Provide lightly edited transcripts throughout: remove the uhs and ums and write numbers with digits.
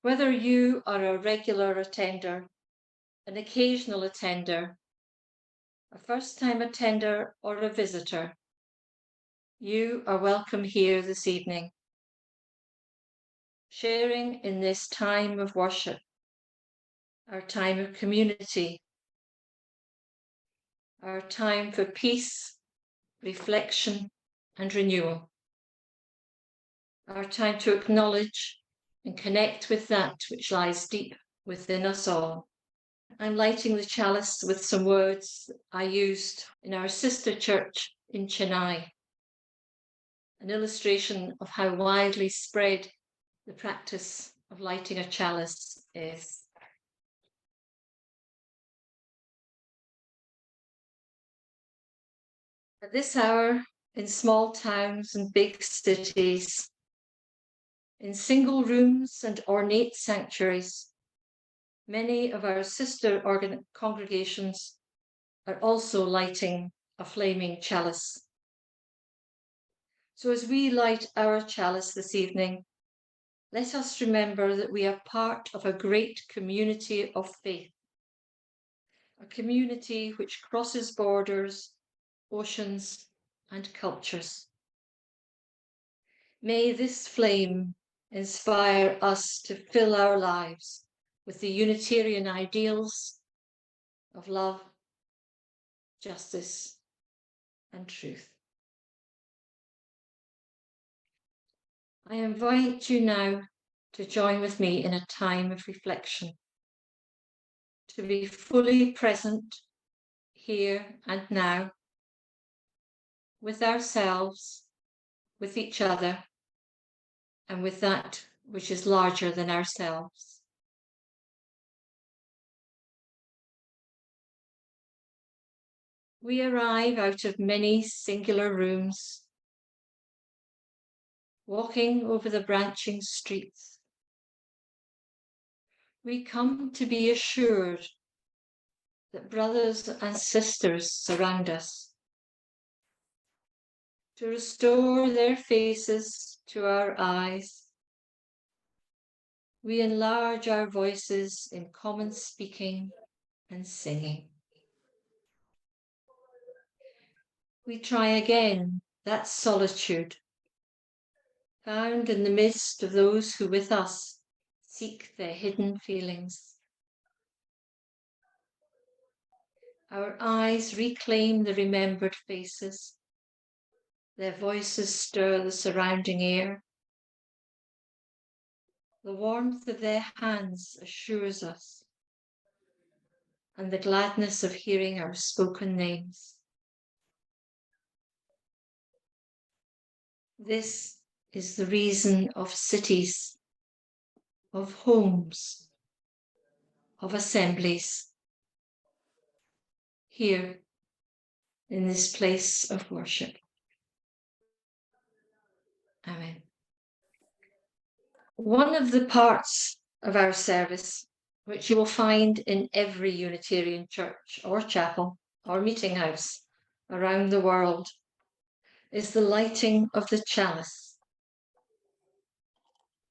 Whether you are a regular attender, an occasional attender, a first-time attender, or a visitor, you are welcome here this evening, sharing in this time of worship, our time of community, our time for peace, reflection, and renewal, our time to acknowledge and connect with that which lies deep within us all. I'm lighting the chalice with some words I used in our sister church in Chennai, an illustration of how widely spread the practice of lighting a chalice is. At this hour, in small towns and big cities, in single rooms and ornate sanctuaries, many of our sister congregations are also lighting a flaming chalice. So as we light our chalice this evening, let us remember that we are part of a great community of faith, a community which crosses borders, oceans, and cultures. May this flame inspire us to fill our lives with the Unitarian ideals of love, justice, and truth. I invite you now to join with me in a time of reflection, to be fully present here and now with ourselves, with each other, and with that which is larger than ourselves. We arrive out of many singular rooms, walking over the branching streets. We come to be assured that brothers and sisters surround us, to restore their faces to our eyes. We enlarge our voices in common speaking and singing. We try again that solitude found in the midst of those who with us seek their hidden feelings. Our eyes reclaim the remembered faces. Their voices stir the surrounding air. The warmth of their hands assures us, and the gladness of hearing our spoken names. This is the reason of cities, of homes, of assemblies, here in this place of worship. Amen. One of the parts of our service, which you will find in every Unitarian church or chapel or meeting house around the world, is the lighting of the chalice.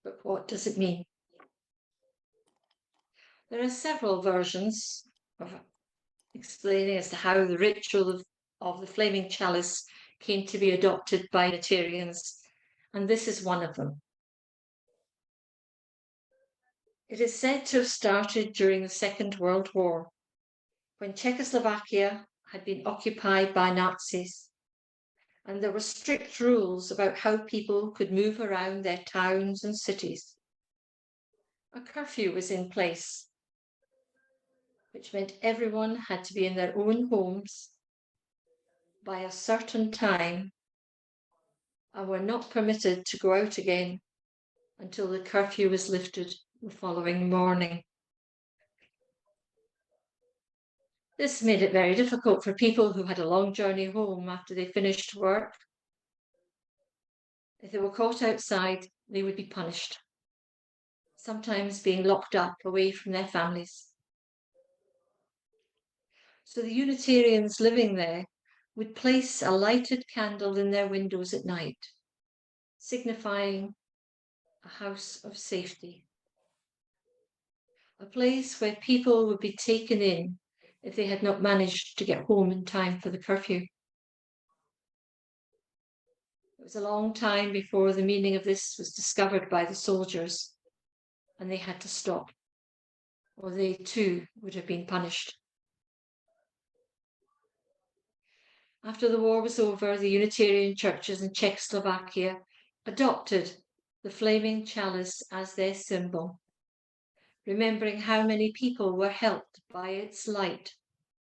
But what does it mean? There are several versions of explaining as to how the ritual of the flaming chalice came to be adopted by Unitarians, and this is one of them. It is said to have started during the Second World War, when Czechoslovakia had been occupied by Nazis, and there were strict rules about how people could move around their towns and cities. A curfew was in place, which meant everyone had to be in their own homes by a certain time and were not permitted to go out again until the curfew was lifted the following morning. This made it very difficult for people who had a long journey home after they finished work. If they were caught outside, they would be punished, sometimes being locked up away from their families. So the Unitarians living there would place a lighted candle in their windows at night, signifying a house of safety. a place where people would be taken in if they had not managed to get home in time for the curfew. It was a long time before the meaning of this was discovered by the soldiers, and they had to stop, or they too would have been punished. After the war was over, the Unitarian churches in Czechoslovakia adopted the flaming chalice as their symbol, remembering how many people were helped by its light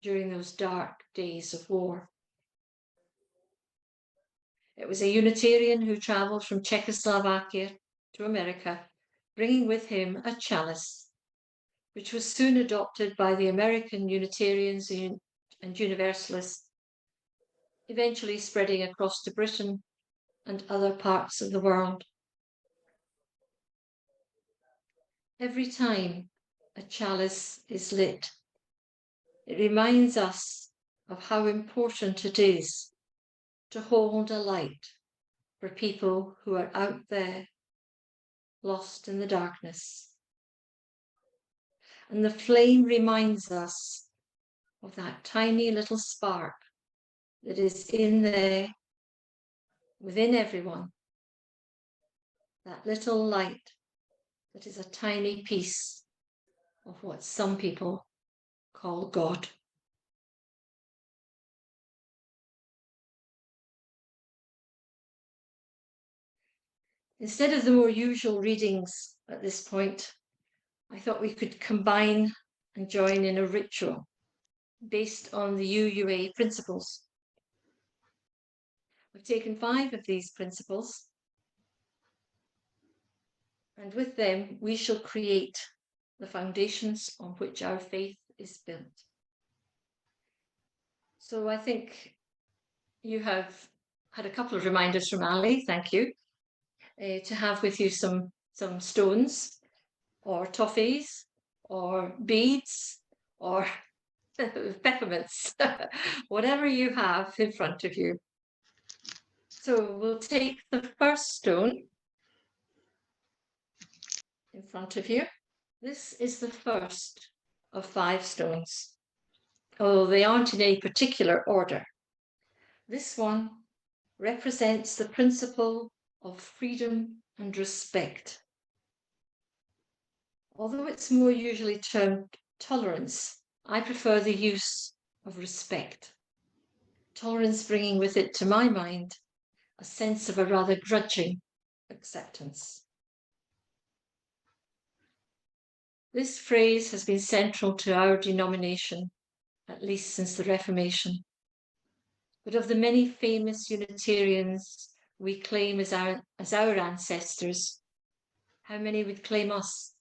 during those dark days of war. It was a Unitarian who travelled from Czechoslovakia to America, bringing with him a chalice, which was soon adopted by the American Unitarians and Universalists, eventually spreading across to Britain and other parts of the world. Every time a chalice is lit, it reminds us of how important it is to hold a light for people who are out there, lost in the darkness. And the flame reminds us of that tiny little spark that is in there, within everyone, that little light that is a tiny piece of what some people call God. Instead of the more usual readings at this point, I thought we could combine and join in a ritual based on the UUA principles. We've taken 5 of these principles, and with them we shall create the foundations on which our faith is built. So I think you have had a couple of reminders from Ali, thank you, to have with you some stones or toffees or beads or peppermints, whatever you have in front of you. So we'll take the first stone in front of you. This is the first of 5 stones, although they aren't in any particular order. This one represents the principle of freedom and respect. Although it's more usually termed tolerance, I prefer the use of respect. Tolerance bringing with it, to my mind, a sense of a rather grudging acceptance. This phrase has been central to our denomination, at least since the Reformation. But of the many famous Unitarians we claim as our ancestors, how many would claim us?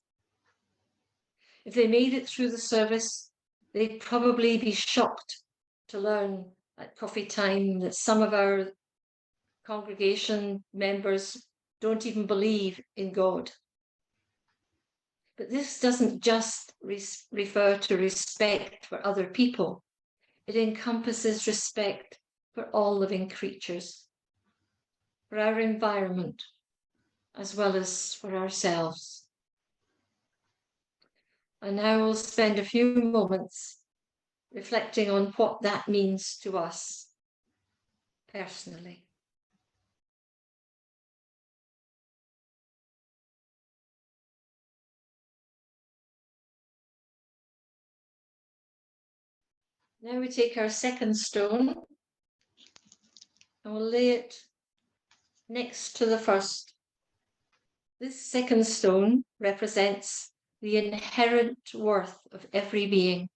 If they made it through the service, they'd probably be shocked to learn at coffee time that some of our congregation members don't even believe in God. But this doesn't just refer to respect for other people. It encompasses respect for all living creatures, for our environment, as well as for ourselves. And now we'll spend a few moments reflecting on what that means to us personally. Now we take our second stone and we'll lay it next to the first. This second stone represents the inherent worth of every being.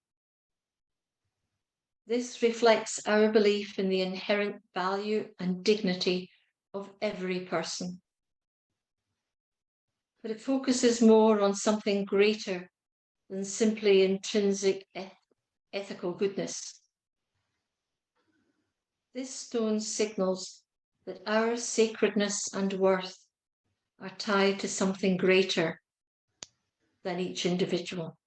This reflects our belief in the inherent value and dignity of every person. But it focuses more on something greater than simply intrinsic ethical goodness. This stone signals that our sacredness and worth are tied to something greater than each individual.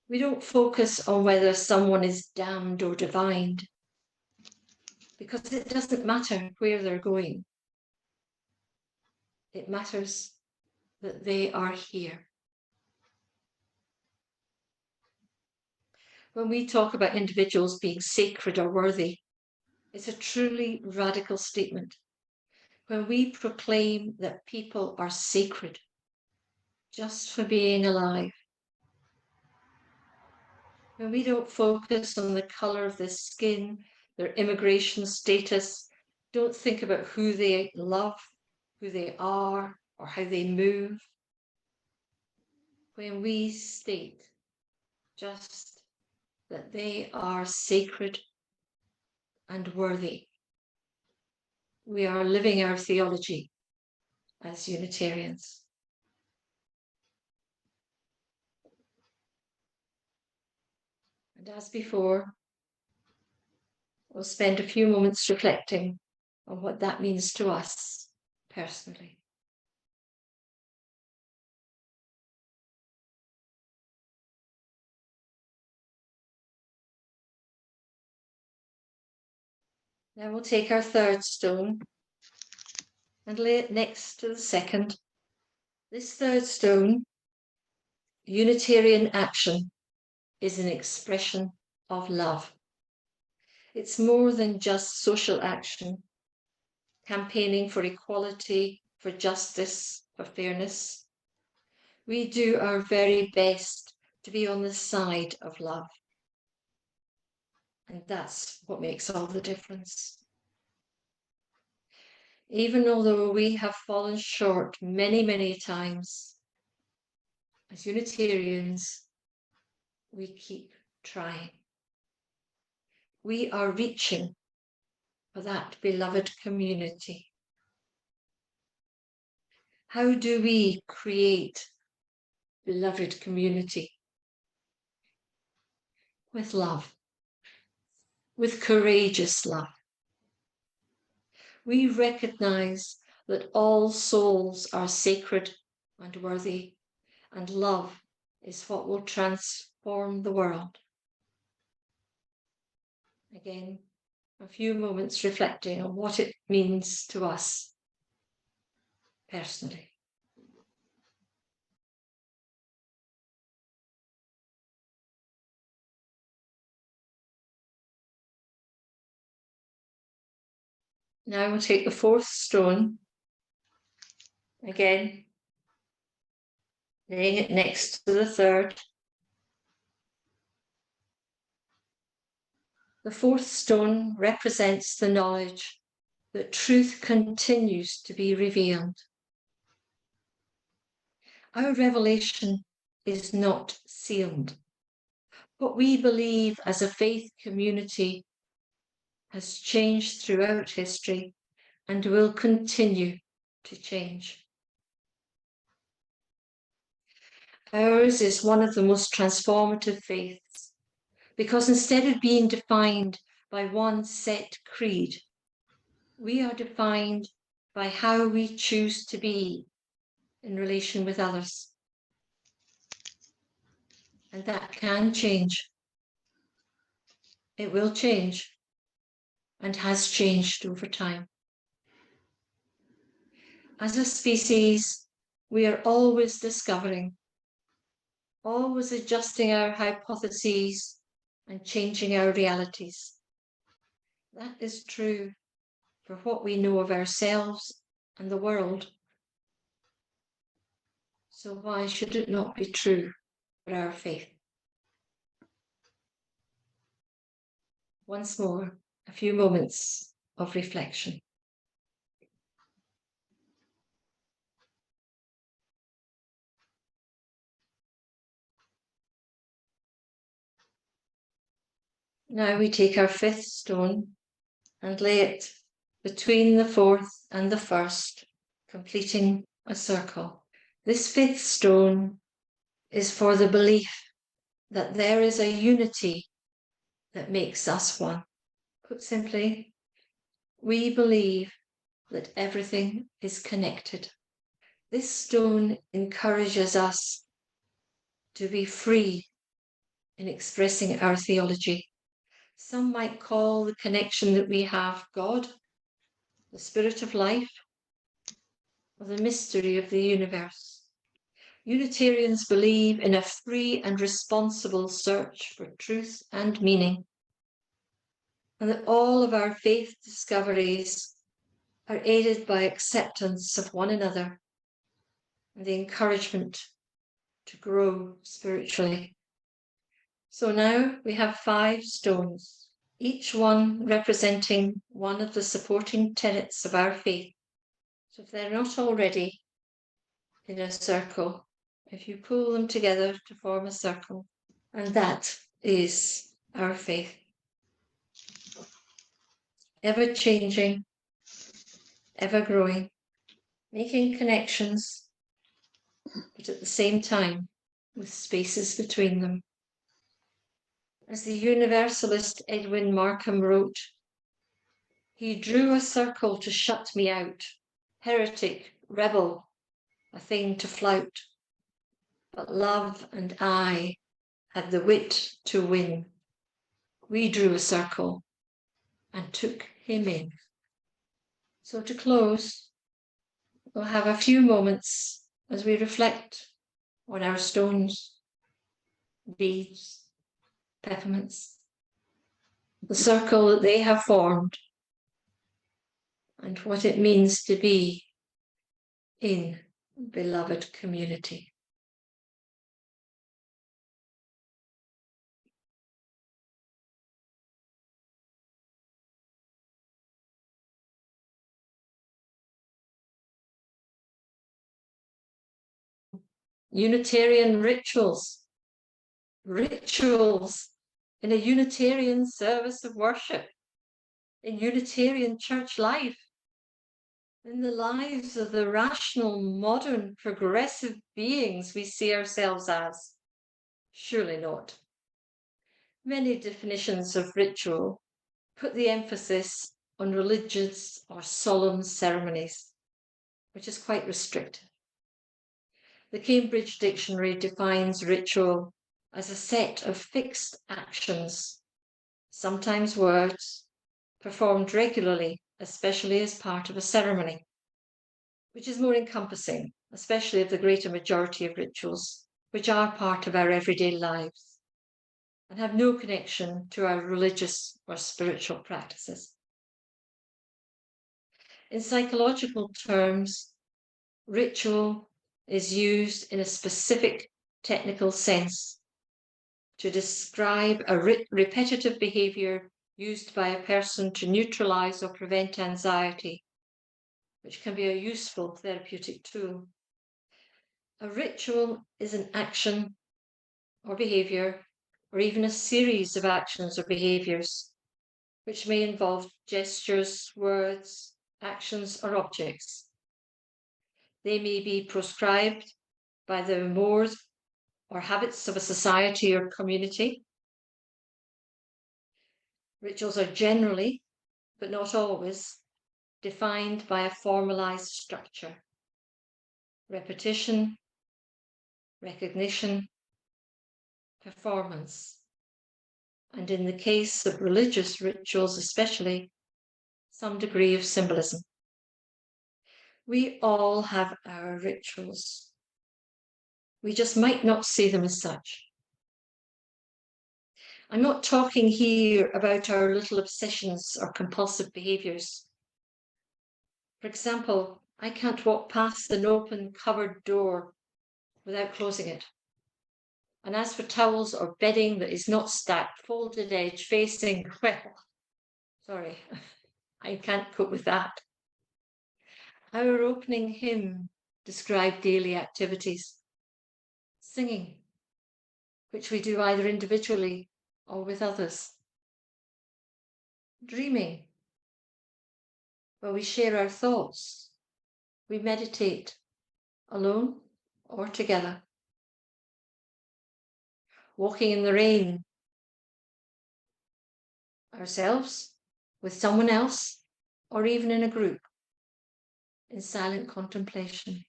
We don't focus on whether someone is damned or divined, because it doesn't matter where they're going. It matters that they are here. When we talk about individuals being sacred or worthy, it's a truly radical statement. When we proclaim that people are sacred just for being alive, when we don't focus on the color of their skin, their immigration status, don't think about who they love, who they are, or how they move. When we state just that they are sacred and worthy, we are living our theology as Unitarians. And as before, we'll spend a few moments reflecting on what that means to us personally. Now we'll take our third stone and lay it next to the second. This third stone, Unitarian action, is an expression of love. It's more than just social action, campaigning for equality, for justice, for fairness. We do our very best to be on the side of love. And that's what makes all the difference. Even although we have fallen short many, many times, as Unitarians, we keep trying. We are reaching for that beloved community. How do we create beloved community? With love, with courageous love. We recognize that all souls are sacred and worthy, and love is what will transform the world. Again, a few moments reflecting on what it means to us personally. Now we'll take the fourth stone, again, laying it next to the third. The fourth stone represents the knowledge that truth continues to be revealed. Our revelation is not sealed. What we believe as a faith community has changed throughout history and will continue to change. Ours is one of the most transformative faiths because instead of being defined by one set creed, we are defined by how we choose to be in relation with others. And that can change. It will change and has changed over time. As a species, we are always discovering, always adjusting our hypotheses and changing our realities. That is true for what we know of ourselves and the world. So why should it not be true for our faith? Once more, a few moments of reflection. Now we take our fifth stone and lay it between the fourth and the first, completing a circle. This fifth stone is for the belief that there is a unity that makes us one. Put simply, we believe that everything is connected. This stone encourages us to be free in expressing our theology. Some might call the connection that we have God, the spirit of life, or the mystery of the universe. Unitarians believe in a free and responsible search for truth and meaning, and that all of our faith discoveries are aided by acceptance of one another and the encouragement to grow spiritually. So now we have 5 stones, each one representing one of the supporting tenets of our faith. So if they're not already in a circle, if you pull them together to form a circle, and that is our faith. Ever changing, ever growing, making connections, but at the same time with spaces between them. As the Universalist Edwin Markham wrote, "He drew a circle to shut me out, heretic, rebel, a thing to flout. But love and I had the wit to win. We drew a circle and took him in." So to close, we'll have a few moments as we reflect on our stones, beads, peppermints, the circle that they have formed, and what it means to be in beloved community. Unitarian rituals in a Unitarian service of worship, in Unitarian church life, in the lives of the rational, modern, progressive beings we see ourselves as? Surely not. Many definitions of ritual put the emphasis on religious or solemn ceremonies, which is quite restricted. The Cambridge Dictionary defines ritual as a set of fixed actions, sometimes words, performed regularly, especially as part of a ceremony, which is more encompassing, especially of the greater majority of rituals, which are part of our everyday lives and have no connection to our religious or spiritual practices. In psychological terms, ritual is used in a specific technical sense to describe a repetitive behavior used by a person to neutralize or prevent anxiety, which can be a useful therapeutic tool. A ritual is an action or behavior, or even a series of actions or behaviors, which may involve gestures, words, actions, or objects. They may be prescribed by the mores or habits of a society or community. Rituals are generally, but not always, defined by a formalized structure, repetition, recognition, performance, and in the case of religious rituals especially, some degree of symbolism. We all have our rituals. We just might not see them as such. I'm not talking here about our little obsessions or compulsive behaviors. For example, I can't walk past an open cupboard door without closing it. And as for towels or bedding that is not stacked, folded edge, facing, well, sorry, I can't cope with that. Our opening hymn described daily activities. Singing, which we do either individually or with others. Dreaming, where we share our thoughts. We meditate, alone or together. Walking in the rain, ourselves, with someone else, or even in a group, in silent contemplation.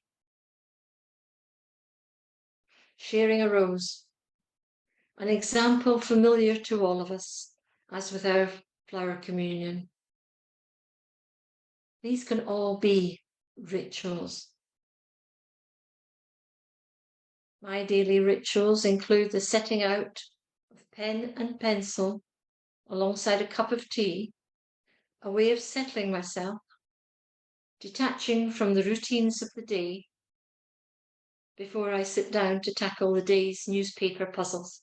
Sharing a rose, an example familiar to all of us, as with our flower communion. These can all be rituals. My daily rituals include the setting out of pen and pencil alongside a cup of tea, a way of settling myself, detaching from the routines of the day before I sit down to tackle the day's newspaper puzzles.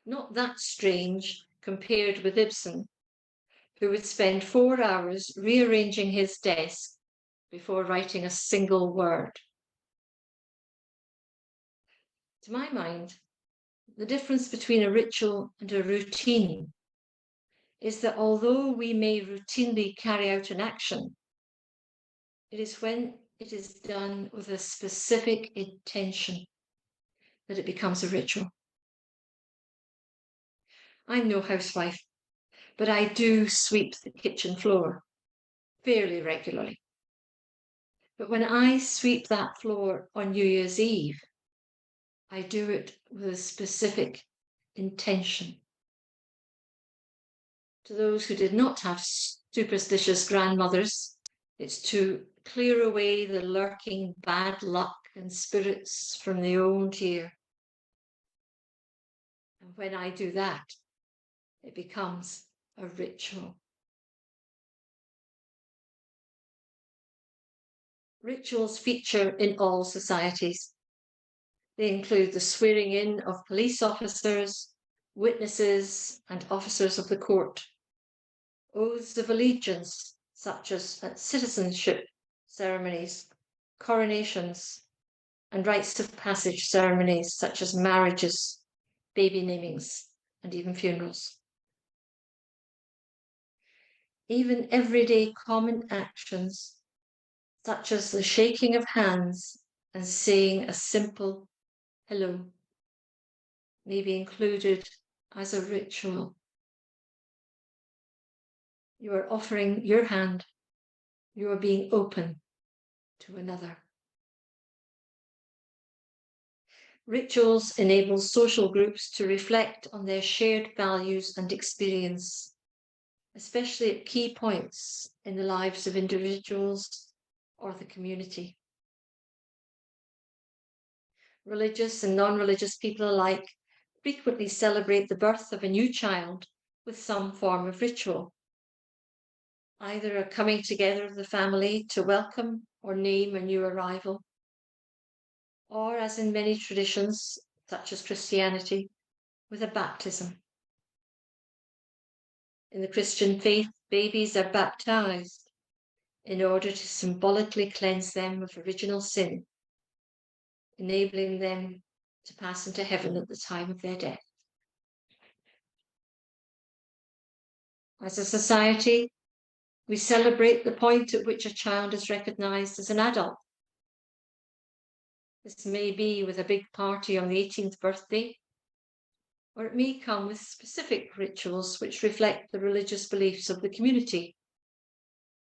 Not that strange compared with Ibsen, who would spend 4 hours rearranging his desk before writing a single word. To my mind, the difference between a ritual and a routine is that although we may routinely carry out an action, it is when it is done with a specific intention that it becomes a ritual. I'm no housewife, but I do sweep the kitchen floor fairly regularly. But when I sweep that floor on New Year's Eve, I do it with a specific intention. To those who did not have superstitious grandmothers, it's to clear away the lurking bad luck and spirits from the old year. And when I do that, it becomes a ritual. Rituals feature in all societies. They include the swearing in of police officers, witnesses, and officers of the court, oaths of allegiance, such as citizenship ceremonies, coronations, and rites of passage ceremonies, such as marriages, baby namings, and even funerals. Even everyday common actions, such as the shaking of hands and saying a simple hello, may be included as a ritual. You are offering your hand. You are being open to another. Rituals enable social groups to reflect on their shared values and experience, especially at key points in the lives of individuals or the community. Religious and non-religious people alike frequently celebrate the birth of a new child with some form of ritual, either a coming together of the family to welcome or name a new arrival, or as in many traditions, such as Christianity, with a baptism. In the Christian faith, babies are baptized in order to symbolically cleanse them of original sin, enabling them to pass into heaven at the time of their death. As a society, we celebrate the point at which a child is recognized as an adult. This may be with a big party on the 18th birthday, or it may come with specific rituals which reflect the religious beliefs of the community,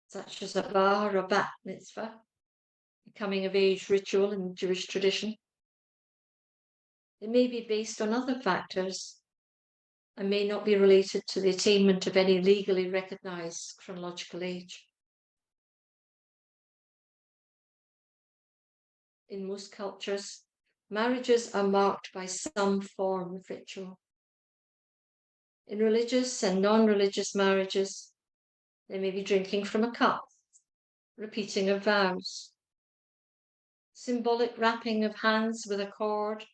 such as a bar or bat mitzvah, a coming of age ritual in Jewish tradition. It may be based on other factors and may not be related to the attainment of any legally recognized chronological age. In most cultures, marriages are marked by some form of ritual. In religious and non-religious marriages, there may be drinking from a cup, repeating of vows, symbolic wrapping of hands with a cord,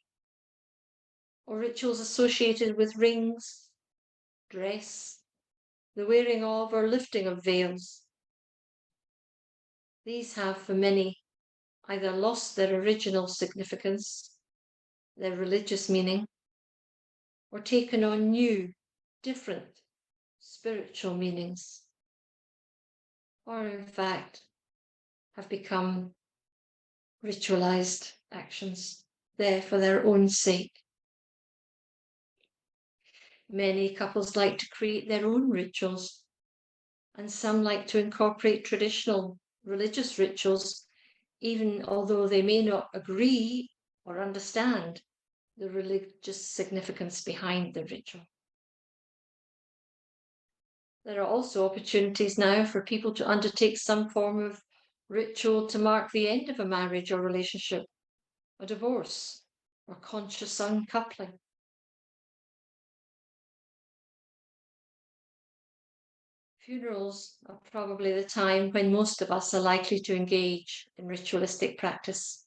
or rituals associated with rings, dress, the wearing of or lifting of veils. These have, for many, either lost their original significance, their religious meaning, or taken on new, different spiritual meanings, or in fact have become ritualized actions there for their own sake. Many couples like to create their own rituals, and some like to incorporate traditional religious rituals, even although they may not agree or understand the religious significance behind the ritual. There are also opportunities now for people to undertake some form of ritual to mark the end of a marriage or relationship, a divorce, or conscious uncoupling. Funerals are probably the time when most of us are likely to engage in ritualistic practice.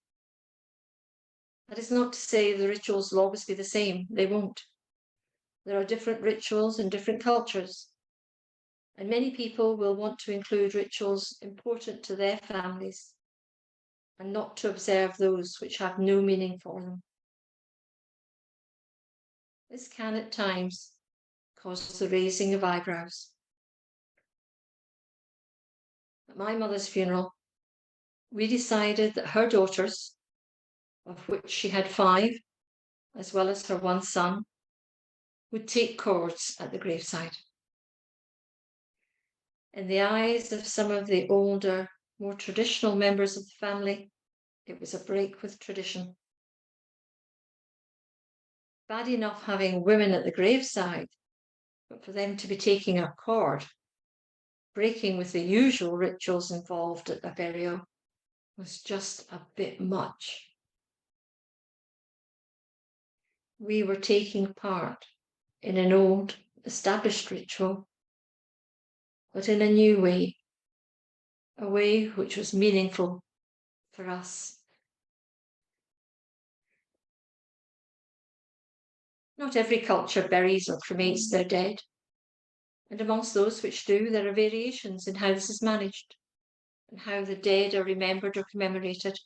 That is not to say the rituals will always be the same, they won't. There are different rituals in different cultures, and many people will want to include rituals important to their families and not to observe those which have no meaning for them. This can at times cause the raising of eyebrows. At my mother's funeral, we decided that her daughters, of which she had 5, as well as her one son, would take cords at the graveside. In the eyes of some of the older, more traditional members of the family, it was a break with tradition. Bad enough having women at the graveside, but for them to be taking a cord, breaking with the usual rituals involved at a burial, was just a bit much. We were taking part in an old, established ritual, but in a new way, a way which was meaningful for us. Not every culture buries or cremates their dead, and amongst those which do, there are variations in how this is managed and how the dead are remembered or commemorated.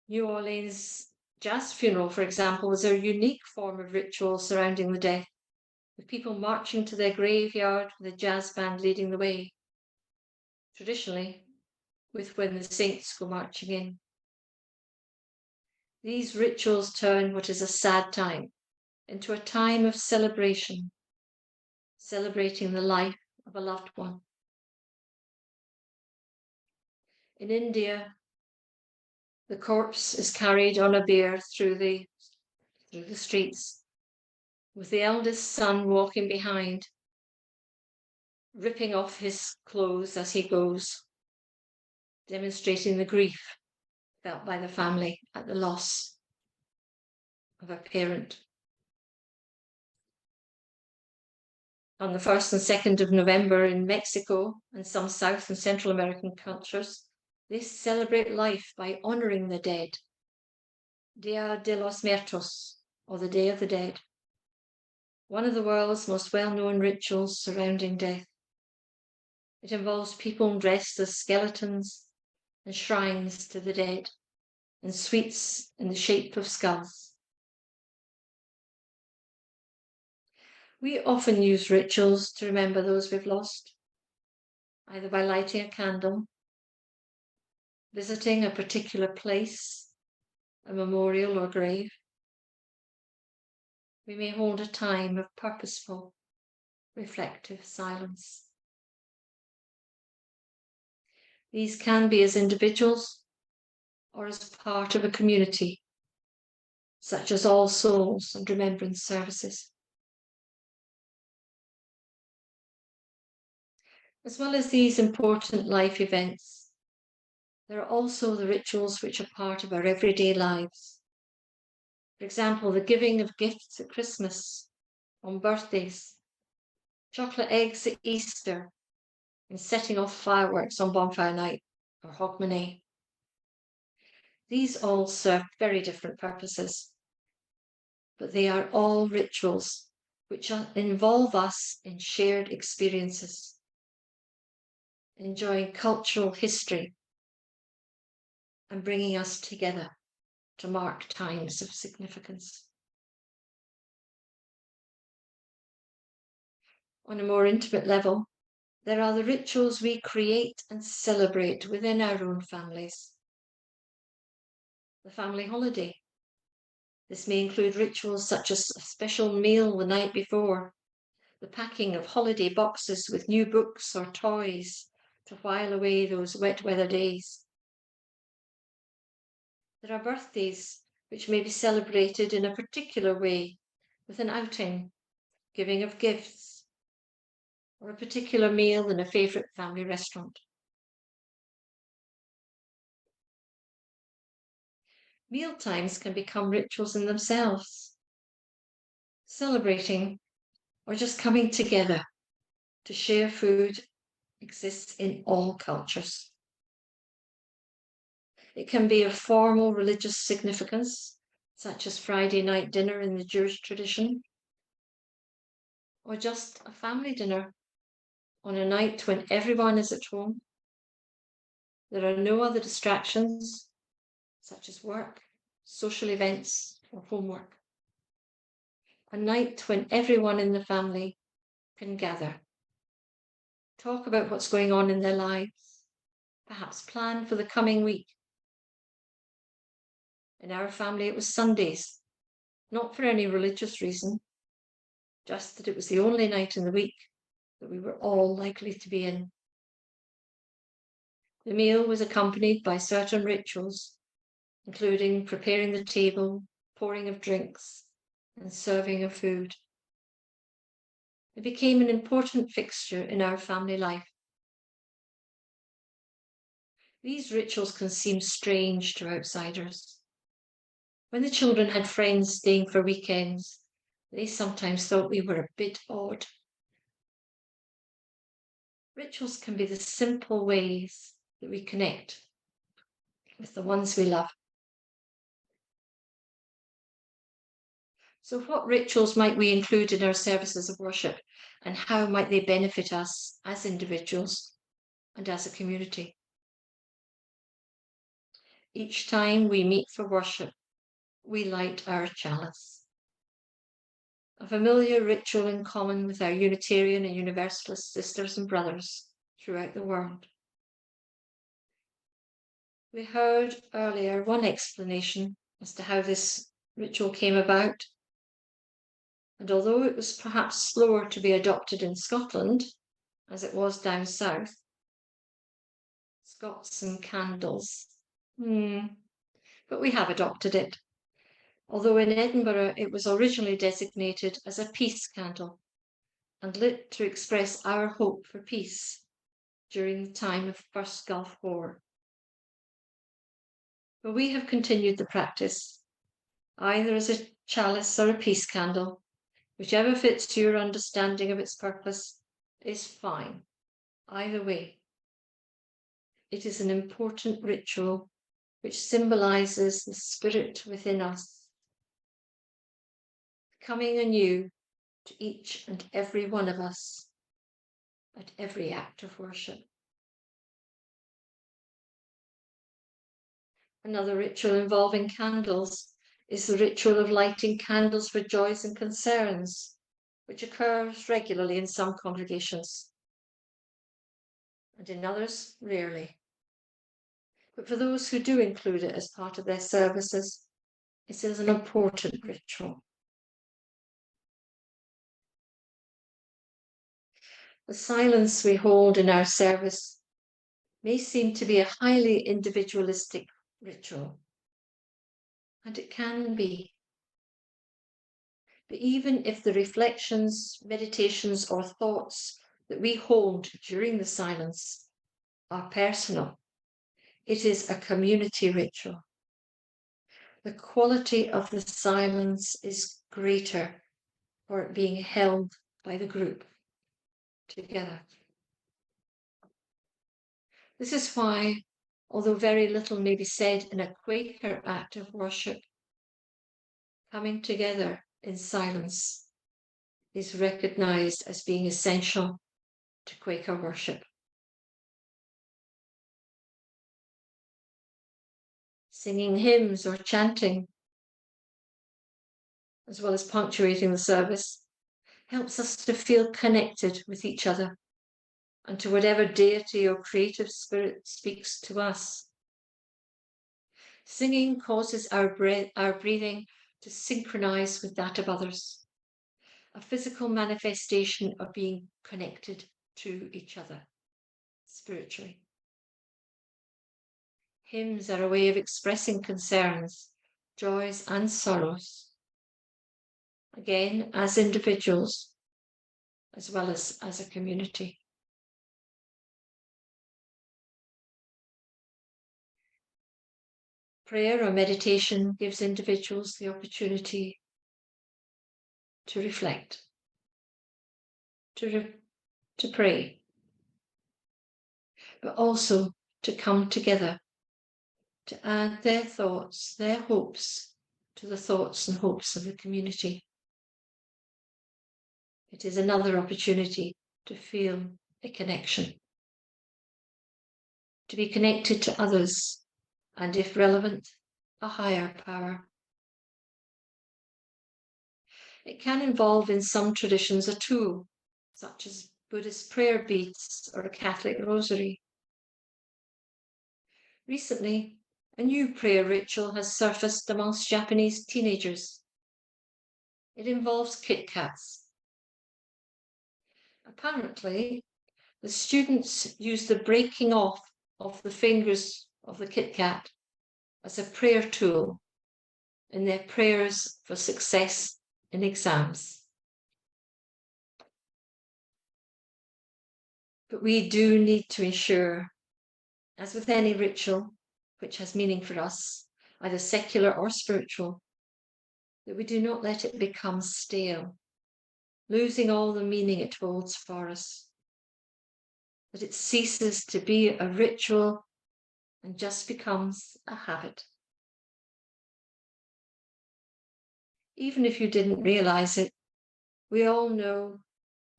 New Orleans jazz funeral, for example, was a unique form of ritual surrounding the death, with people marching to their graveyard with a jazz band leading the way, traditionally with When the Saints Go Marching In. These rituals turn what is a sad time into a time of celebration, celebrating the life of a loved one. In India, the corpse is carried on a bier through the streets, with the eldest son walking behind, ripping off his clothes as he goes, demonstrating the grief felt by the family at the loss of a parent. On the 1st and 2nd of November in Mexico and some South and Central American cultures, they celebrate life by honoring the dead. Dia de los Muertos, or the Day of the Dead, one of the world's most well-known rituals surrounding death. It involves people dressed as skeletons and shrines to the dead, and sweets in the shape of skulls. We often use rituals to remember those we've lost, either by lighting a candle, visiting a particular place, a memorial or grave. We may hold a time of purposeful, reflective silence. These can be as individuals or as part of a community, such as All Souls and Remembrance services. As well as these important life events, there are also the rituals which are part of our everyday lives. For example, the giving of gifts at Christmas, on birthdays, chocolate eggs at Easter, and setting off fireworks on bonfire night or Hogmanay. These all serve very different purposes, but they are all rituals which involve us in shared experiences, enjoying cultural history, and bringing us together to mark times of significance. On a more intimate level, there are the rituals we create and celebrate within our own families. The family holiday. This may include rituals such as a special meal the night before, the packing of holiday boxes with new books or toys to while away those wet weather days. There are birthdays which may be celebrated in a particular way, with an outing, giving of gifts, or a particular meal in a favourite family restaurant. Meal times can become rituals in themselves. Celebrating or just coming together to share food exists in all cultures. It can be of formal religious significance, such as Friday night dinner in the Jewish tradition, or just a family dinner on a night when everyone is at home. There are no other distractions, such as work, social events, or homework. A night when everyone in the family can gather, talk about what's going on in their lives, perhaps plan for the coming week. In our family, it was Sundays, not for any religious reason, just that it was the only night in the week that we were all likely to be in. The meal was accompanied by certain rituals, including preparing the table, pouring of drinks, and serving of food. It became an important fixture in our family life. These rituals can seem strange to outsiders. When the children had friends staying for weekends, they sometimes thought we were a bit odd. Rituals can be the simple ways that we connect with the ones we love. So what rituals might we include in our services of worship, and how might they benefit us as individuals and as a community? Each time we meet for worship, we light our chalice. A familiar ritual in common with our Unitarian and Universalist sisters and brothers throughout the world. We heard earlier one explanation as to how this ritual came about. And although it was perhaps slower to be adopted in Scotland, as it was down south, Scots and candles. But we have adopted it. Although in Edinburgh it was originally designated as a peace candle and lit to express our hope for peace during the time of the First Gulf War. But we have continued the practice, either as a chalice or a peace candle, whichever fits your understanding of its purpose is fine. Either way, it is an important ritual which symbolizes the spirit within us, coming anew to each and every one of us at every act of worship. Another ritual involving candles is the ritual of lighting candles for joys and concerns, which occurs regularly in some congregations, and in others, rarely. But for those who do include it as part of their services, it is an important ritual. The silence we hold in our service may seem to be a highly individualistic ritual, and it can be. But even if the reflections, meditations, or thoughts that we hold during the silence are personal, it is a community ritual. The quality of the silence is greater for it being held by the group together. This is why, although very little may be said in a Quaker act of worship, coming together in silence is recognized as being essential to Quaker worship. Singing hymns or chanting, as well as punctuating the service, helps us to feel connected with each other and to whatever deity or creative spirit speaks to us. Singing causes our breathing to synchronize with that of others, a physical manifestation of being connected to each other spiritually. Hymns are a way of expressing concerns, joys, and sorrows, again, as individuals, as well as a community. Prayer or meditation gives individuals the opportunity to reflect, to pray, but also to come together, to add their thoughts, their hopes to the thoughts and hopes of the community. It is another opportunity to feel a connection, to be connected to others, and if relevant, a higher power. It can involve in some traditions a tool, such as Buddhist prayer beads or a Catholic rosary. Recently, a new prayer ritual has surfaced amongst Japanese teenagers. It involves Kit Kats. Apparently, the students use the breaking off of the fingers of the Kit Kat as a prayer tool in their prayers for success in exams. But we do need to ensure, as with any ritual which has meaning for us, either secular or spiritual, that we do not let it become stale, losing all the meaning it holds for us, that it ceases to be a ritual and just becomes a habit. Even if you didn't realize it, we all know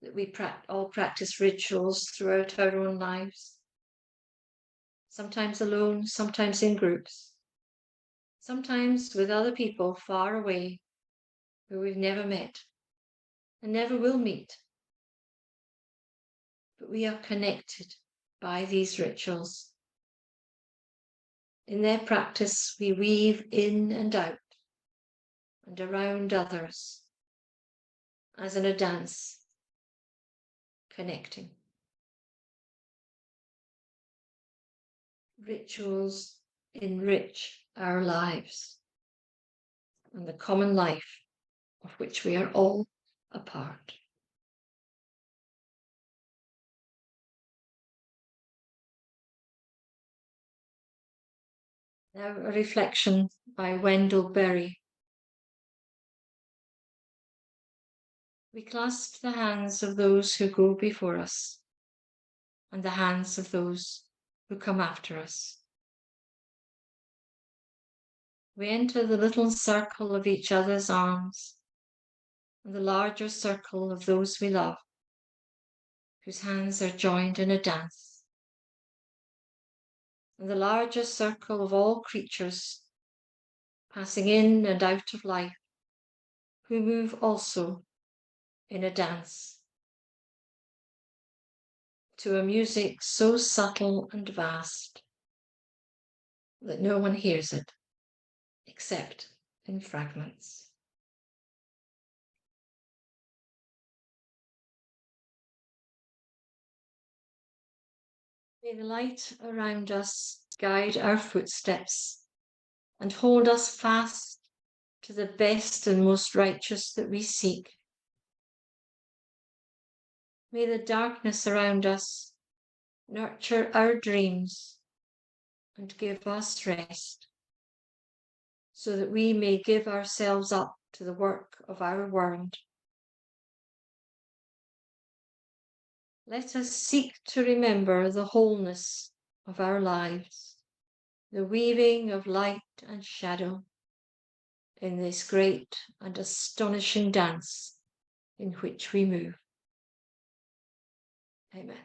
that we all practice rituals throughout our own lives, sometimes alone, sometimes in groups, sometimes with other people far away who we've never met and never will meet. But we are connected by these rituals. In their practice, we weave in and out and around others, as in a dance, connecting. Rituals enrich our lives and the common life of which we are all a part. Now a reflection by Wendell Berry. We clasp the hands of those who go before us and the hands of those who come after us. We enter the little circle of each other's arms and the larger circle of those we love, whose hands are joined in a dance, and the larger circle of all creatures passing in and out of life, who move also in a dance to a music so subtle and vast that no one hears it except in fragments. May the light around us guide our footsteps and hold us fast to the best and most righteous that we seek. May the darkness around us nurture our dreams and give us rest, so that we may give ourselves up to the work of our world. Let us seek to remember the wholeness of our lives, the weaving of light and shadow in this great and astonishing dance in which we move. Amen.